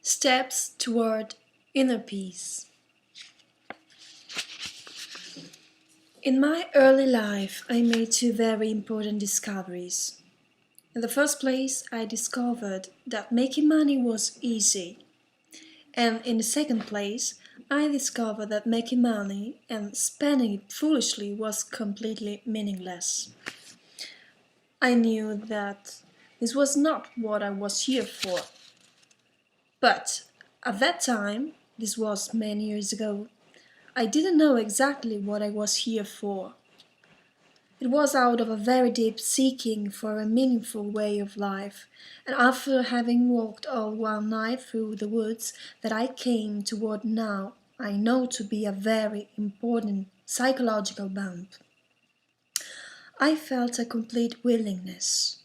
Steps toward inner peace. In my early life, I made two very important discoveries. In the first place, I discovered that making money was easy. And in the second place, I discovered that making money and spending it foolishly was completely meaningless. I knew that this was not what I was here for. But at that time, this was many years ago, I didn't know exactly what I was here for. It was out of a very deep seeking for a meaningful way of life, and after having walked all one night through the woods, that I came to what now I know to be a very important psychological bump. I felt a complete willingness,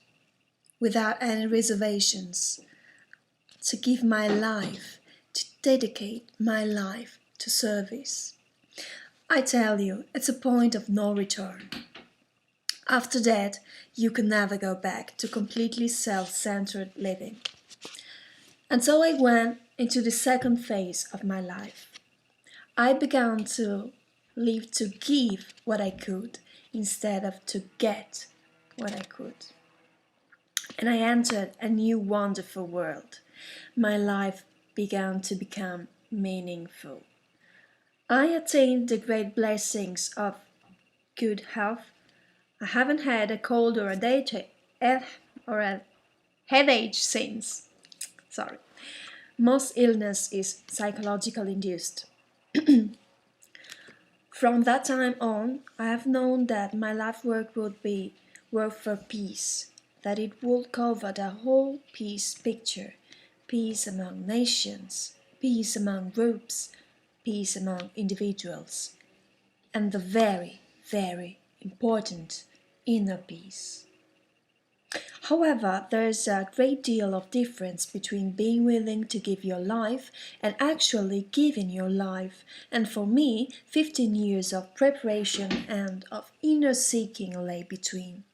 without any reservations, to give my life, to dedicate my life to service. I tell you, it's a point of no return. After that, you can never go back to completely self-centered living. And so I went into the second phase of my life. I began to live to give what I could instead of to get what I could. And I entered a new wonderful world. My life began to become meaningful. I attained the great blessings of good health. I haven't had a cold or or a headache since. Sorry. Most illness is psychological induced. From that time on, I have known that my life work would be work for peace, that it would cover the whole peace picture, peace among nations, peace among groups, peace among individuals, and the very, very important inner peace. However, there is a great deal of difference between being willing to give your life and actually giving your life, and for me, 15 years of preparation and of inner seeking lay between.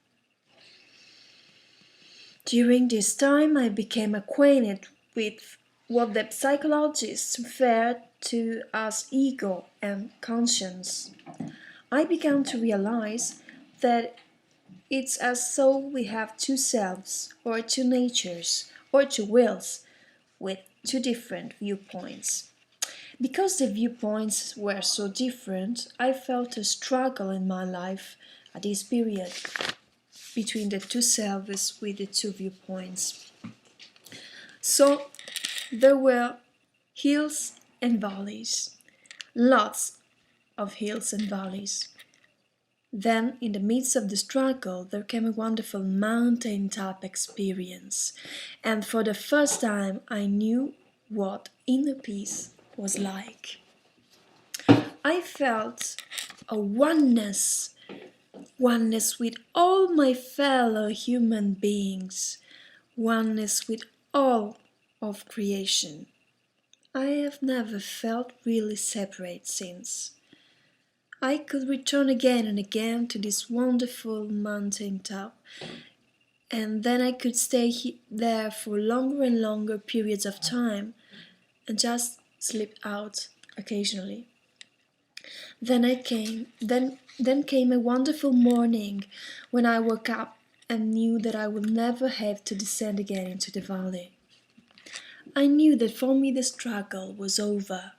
During this time, I became acquainted with what the psychologists refer to as ego and conscience. I began to realize that it's as though we have two selves, or two natures, or two wills, with two different viewpoints. Because the viewpoints were so different, I felt a struggle in my life at this period between the two selves with the two viewpoints. So there were hills and valleys, lots of hills and valleys. Then, in the midst of the struggle, there came a wonderful mountaintop experience, and for the first time I knew what inner peace was like. I felt a oneness with all my fellow human beings, oneness with all of creation. I have never felt really separate since. I could return again and again to this wonderful mountain top, and then I could stay there for longer and longer periods of time and just slip out occasionally. Then came a wonderful morning when I woke up and knew that I would never have to descend again into the valley. I knew that for me the struggle was over,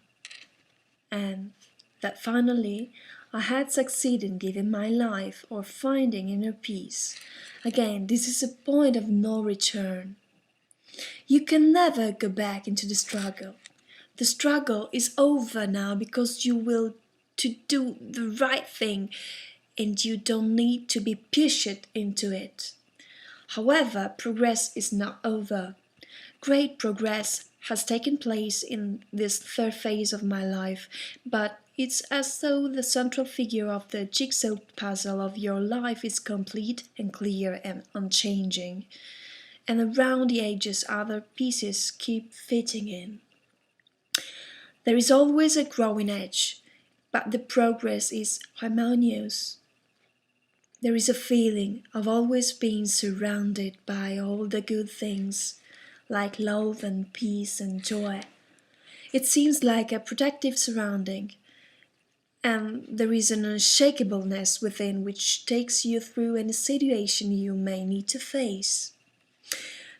and that finally I had succeeded in giving my life or finding inner peace. Again, this is a point of no return. You can never go back into the struggle. The struggle is over now because you will to do the right thing and you don't need to be pushed into it. However, progress is not over. Great progress has taken place in this third phase of my life, but it's as though the central figure of the jigsaw puzzle of your life is complete and clear and unchanging, and around the edges other pieces keep fitting in. There is always a growing edge, but the progress is harmonious. There is a feeling of always being surrounded by all the good things, like love and peace and joy. It seems like a protective surrounding, and there is an unshakableness within which takes you through any situation you may need to face.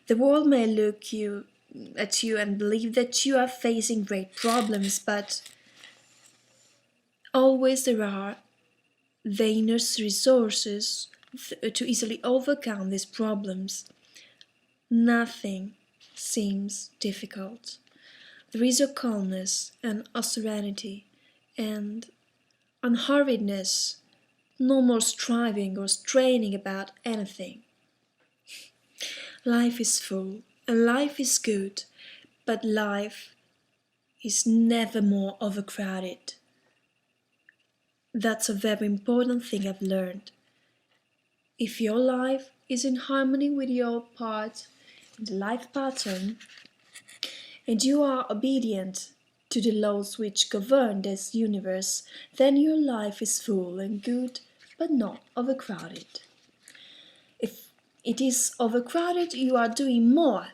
The world may look at you and believe that you are facing great problems, but always there are the inner resources to easily overcome these problems. Nothing seems difficult. There is a calmness and a serenity and unhurriedness, no more striving or straining about anything. Life is full and life is good, but life is never more overcrowded. That's a very important thing I've learned. If your life is in harmony with your part in the life pattern, and you are obedient to the laws which govern this universe, then your life is full and good, but not overcrowded. If it is overcrowded, you are doing more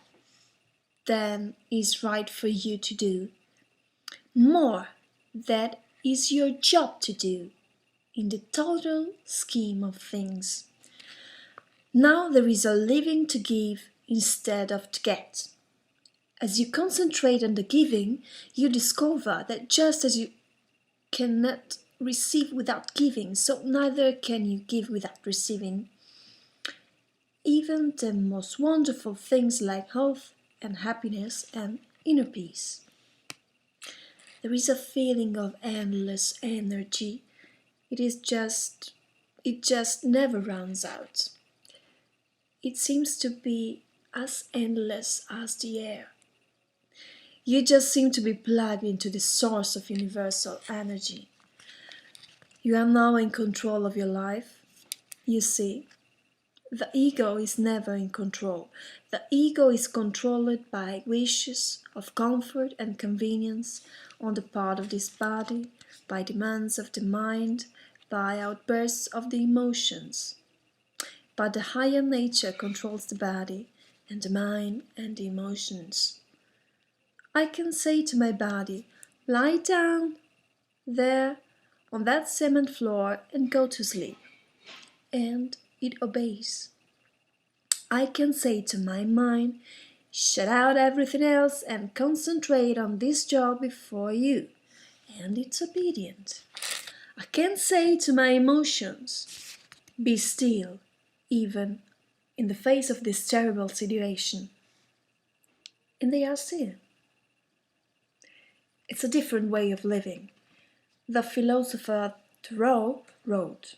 than is right for you to do, more that is your job to do in the total scheme of things. Now there is a living to give instead of to get. As you concentrate on the giving, you discover that just as you cannot receive without giving, so neither can you give without receiving. Even the most wonderful things like health and happiness and inner peace. There is a feeling of endless energy. It just never runs out. It seems to be as endless as the air. You just seem to be plugged into the source of universal energy. You are now in control of your life. You see, the ego is never in control. The ego is controlled by wishes of comfort and convenience on the part of this body, by demands of the mind, by outbursts of the emotions. But the higher nature controls the body and the mind and the emotions. I can say to my body, lie down there on that cement floor and go to sleep. And it obeys. I can say to my mind, shut out everything else and concentrate on this job before you. And it's obedient. I can say to my emotions, be still, even in the face of this terrible situation. And they are still. It's a different way of living. The philosopher Thoreau wrote,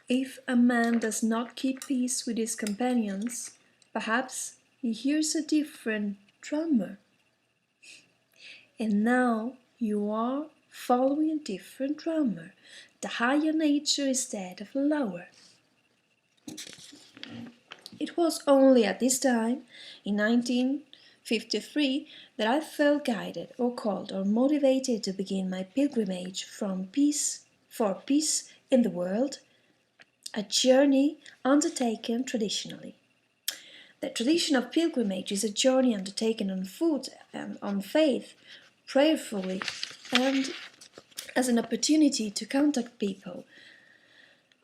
if a man does not keep peace with his companions, perhaps he hears a different drummer. And now you are following a different drummer. The higher nature is that of the lower. It was only at this time, in 1953, that I felt guided or called or motivated to begin my pilgrimage for peace in the world, a journey undertaken traditionally. The tradition of pilgrimage is a journey undertaken on foot and on faith, prayerfully, and as an opportunity to contact people.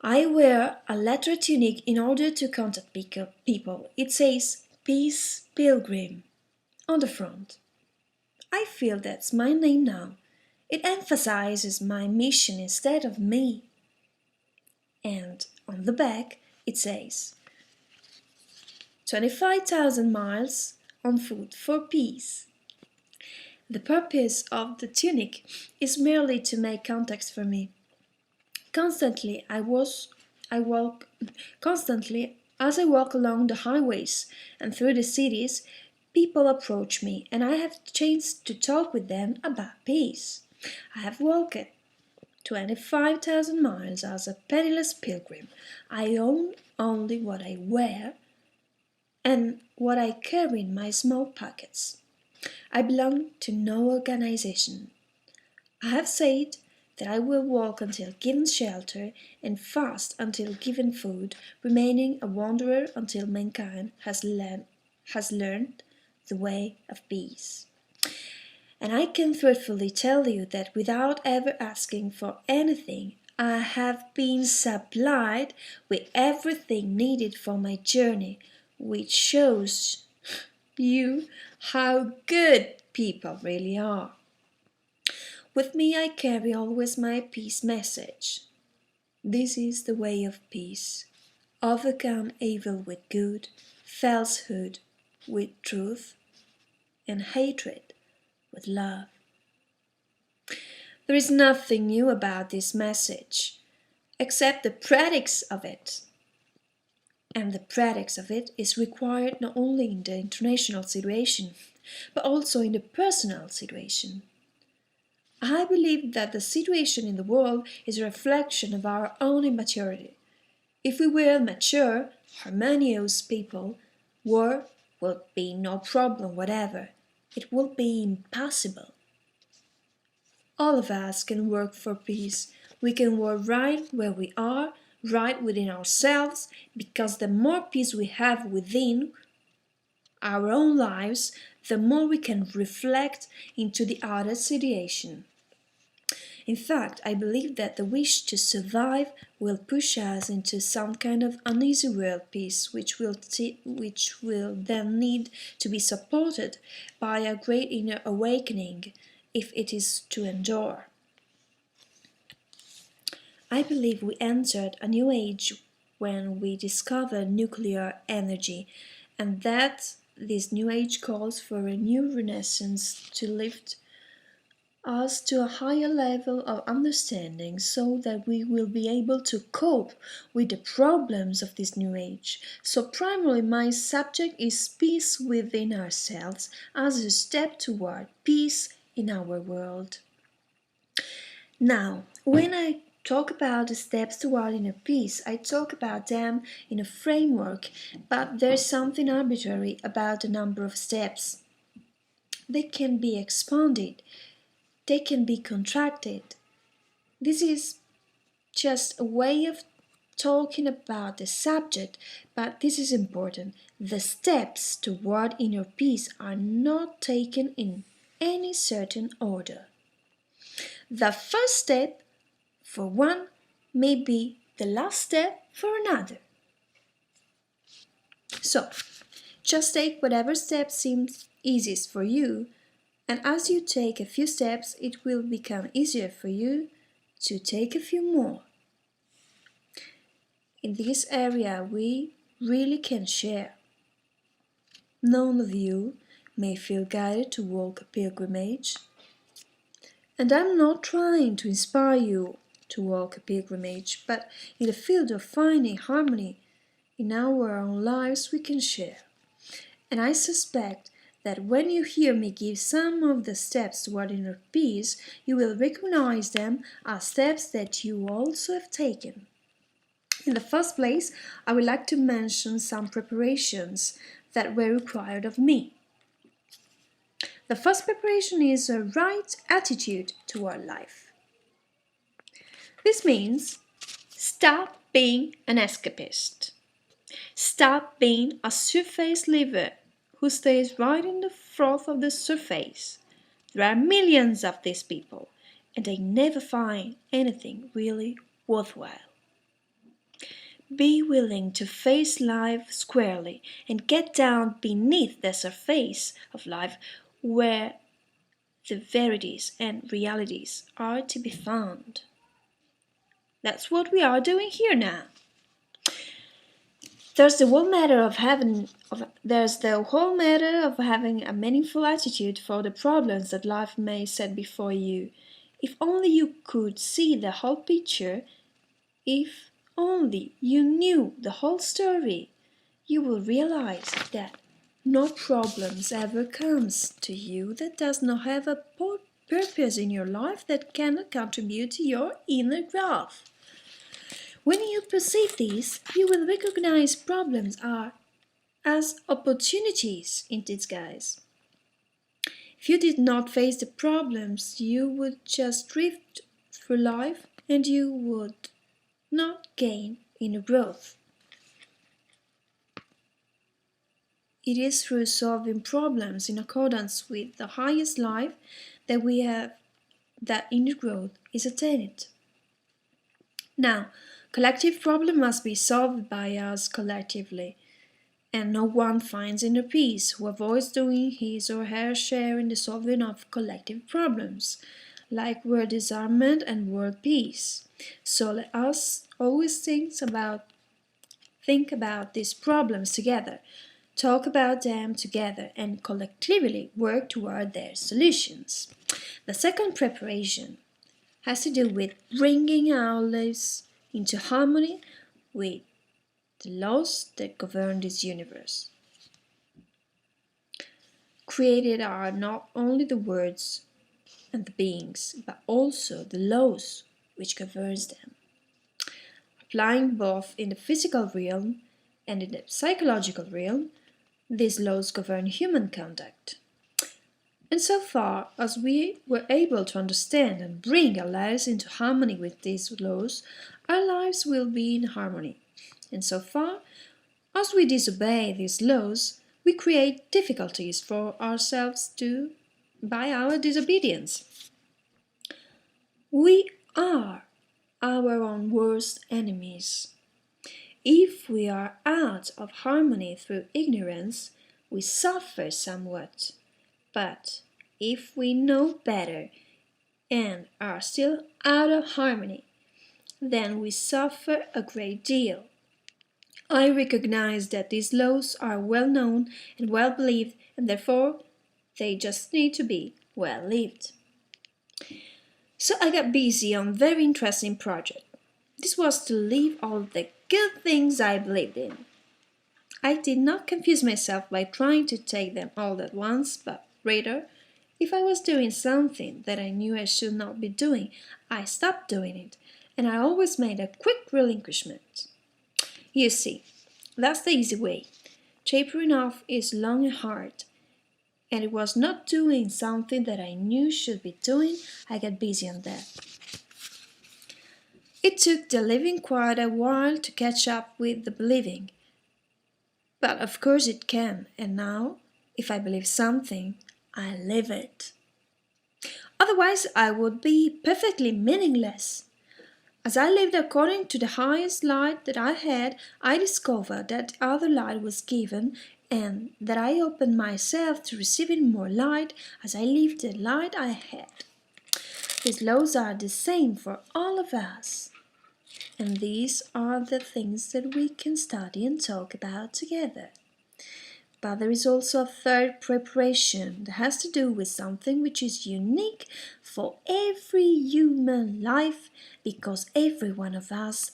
I wear a leather tunic in order to contact people. It says, Peace Pilgrim, on the front. I feel that's my name now. It emphasizes my mission instead of me. And on the back it says 25,000 miles on foot for peace. The purpose of the tunic is merely to make contacts for me. Constantly as I walk along the highways and through the cities, people approach me and I have the chance to talk with them about peace. I have walked 25,000 miles as a penniless pilgrim. I own only what I wear and what I carry in my small pockets. I belong to no organization. I have said that I will walk until given shelter and fast until given food, remaining a wanderer until mankind has learned the way of peace. And I can truthfully tell you that without ever asking for anything, I have been supplied with everything needed for my journey, which shows you how good people really are. With me I carry always my peace message. This is the way of peace. Overcome evil with good, falsehood with truth, and hatred with love. There is nothing new about this message, except the practice of it. And the practice of it is required not only in the international situation, but also in the personal situation. I believe that the situation in the world is a reflection of our own immaturity. If we were mature, harmonious people, war would be no problem whatever. It would be impossible. All of us can work for peace. We can work right where we are, right within ourselves, because the more peace we have within our own lives, the more we can reflect into the other situation. In fact, I believe that the wish to survive will push us into some kind of uneasy world peace, which will then need to be supported by a great inner awakening if it is to endure. I believe we entered a new age when we discovered nuclear energy, and that this new age calls for a new renaissance to lift us to a higher level of understanding so that we will be able to cope with the problems of this new age. So primarily my subject is peace within ourselves as a step toward peace in our world. Now, when I talk about the steps toward inner peace, I talk about them in a framework, but there's something arbitrary about the number of steps. They can be expanded, they can be contracted. This is just a way of talking about the subject, but this is important. The steps toward inner peace are not taken in any certain order. The first step for one may be the last step for another. So, just take whatever step seems easiest for you, and as you take a few steps, it will become easier for you to take a few more. In this area, we really can share. None of you may feel guided to walk a pilgrimage, and I'm not trying to inspire you to walk a pilgrimage, but in the field of finding harmony in our own lives, we can share. And I suspect that when you hear me give some of the steps toward inner peace, you will recognize them as steps that you also have taken. In the first place, I would like to mention some preparations that were required of me. The first preparation is a right attitude toward life. This means stop being an escapist. Stop being a surface liver who stays right in the froth of the surface. There are millions of these people, and they never find anything really worthwhile. Be willing to face life squarely and get down beneath the surface of life where the verities and realities are to be found. That's what we are doing here now. There's the whole matter of having a meaningful attitude for the problems that life may set before you. If only you could see the whole picture, if only you knew the whole story, you will realize that no problems ever comes to you that does not have a purpose in your life that cannot contribute to your inner growth. When you perceive this, you will recognize problems are as opportunities in disguise. If you did not face the problems, you would just drift through life and you would not gain inner growth. It is through solving problems in accordance with the highest life that we have that inner growth is attained. Now, collective problem must be solved by us collectively, and no one finds inner peace who avoids doing his or her share in the solving of collective problems, like world disarmament and world peace. So let us always think about these problems together, talk about them together, and collectively work toward their solutions. The second preparation has to do with bringing our lives into harmony with the laws that govern this universe. Created are not only the words and the beings, but also the laws which governs them, applying both in the physical realm and in the psychological realm. These laws govern human conduct. And so far as we were able to understand and bring our lives into harmony with these laws, our lives will be in harmony. And so far as we disobey these laws, we create difficulties for ourselves too by our disobedience. We are our own worst enemies. If we are out of harmony through ignorance, we suffer somewhat. But if we know better and are still out of harmony, then we suffer a great deal. I recognize that these laws are well known and well believed, and therefore they just need to be well lived. So I got busy on a very interesting project. This was to live all the good things I believed in. I did not confuse myself by trying to take them all at once, but rather, if I was doing something that I knew I should not be doing, I stopped doing it, and I always made a quick relinquishment. You see, that's the easy way. Tapering off is long and hard, and it was not doing something that I knew should be doing. I got busy on that. It took the living quite a while to catch up with the believing. But of course it can, and now, if I believe something, I live it. Otherwise, I would be perfectly meaningless. As I lived according to the highest light that I had, I discovered that other light was given, and that I opened myself to receiving more light as I lived the light I had. These laws are the same for all of us. And these are the things that we can study and talk about together. But there is also a third preparation that has to do with something which is unique for every human life, because every one of us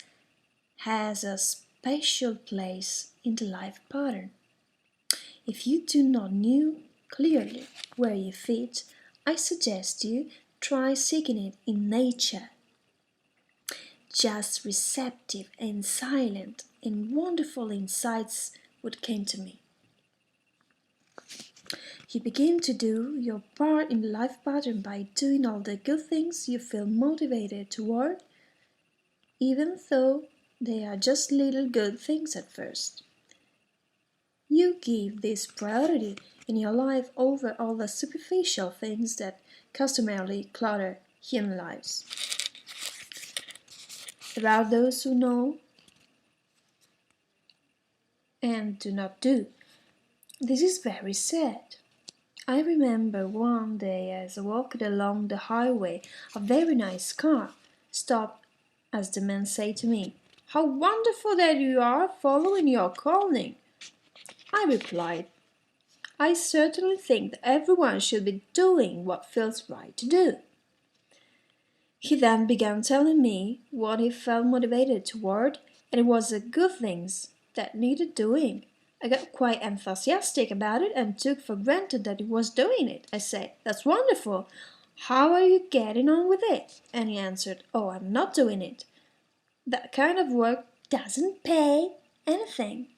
has a special place in the life pattern. If you do not know clearly where you fit, I suggest you try seeking it in nature. Just receptive and silent and wonderful insights would come to me. You begin to do your part in the life pattern by doing all the good things you feel motivated toward, even though they are just little good things at first. You give this priority in your life over all the superficial things that customarily clutter human lives. There are those who know and do not do. This is very sad. I remember one day as I walked along the highway, a very nice car stopped as the man said to me, "How wonderful that you are following your calling." I replied, "I certainly think that everyone should be doing what feels right to do." He then began telling me what he felt motivated toward, and it was the good things that needed doing. I got quite enthusiastic about it and took for granted that he was doing it. I said, "That's wonderful. How are you getting on with it?" And he answered, "Oh, I'm not doing it. That kind of work doesn't pay anything."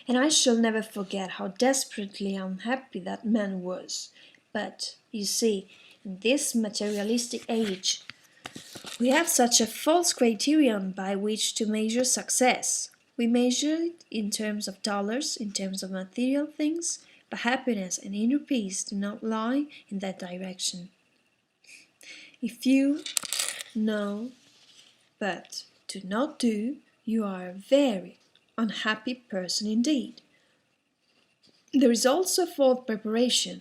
And I shall never forget how desperately unhappy that man was. But, you see, in this materialistic age, we have such a false criterion by which to measure success. We measure it in terms of dollars, in terms of material things, but happiness and inner peace do not lie in that direction. If you know but do not do, you are a very unhappy person indeed. There is also false preparation,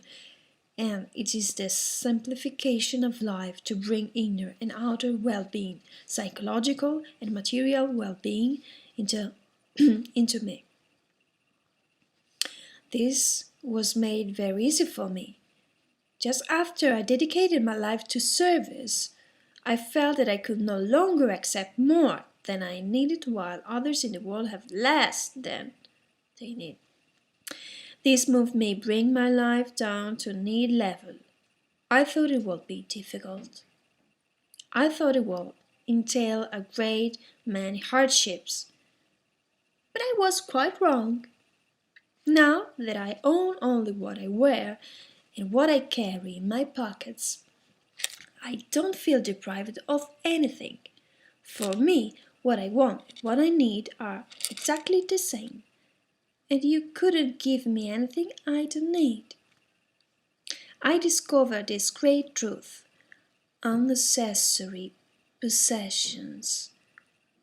and it is the simplification of life to bring inner and outer well-being, psychological and material well-being into, into me. This was made very easy for me. Just after I dedicated my life to service, I felt that I could no longer accept more than I needed while others in the world have less than they need. This moved me bring my life down to need level. I thought it would be difficult. I thought it would entail a great many hardships. But I was quite wrong. Now that I own only what I wear and what I carry in my pockets, I don't feel deprived of anything. For me, what I want and what I need are exactly the same, and you couldn't give me anything I don't need. I discovered this great truth. Unnecessary possessions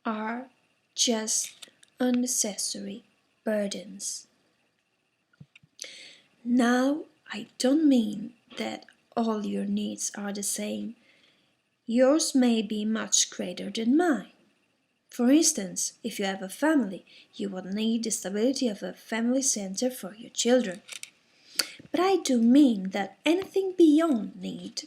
are just unnecessary burdens. Now, I don't mean that all your needs are the same. Yours may be much greater than mine. For instance, if you have a family, you will need the stability of a family center for your children. But I do mean that anything beyond need,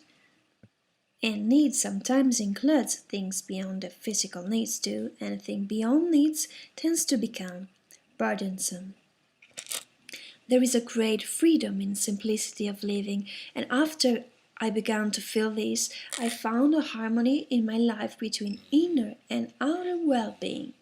and need sometimes includes things beyond the physical needs too, anything beyond needs tends to become burdensome. There is a great freedom in simplicity of living, and after I began to feel this, I found a harmony in my life between inner and outer well-being.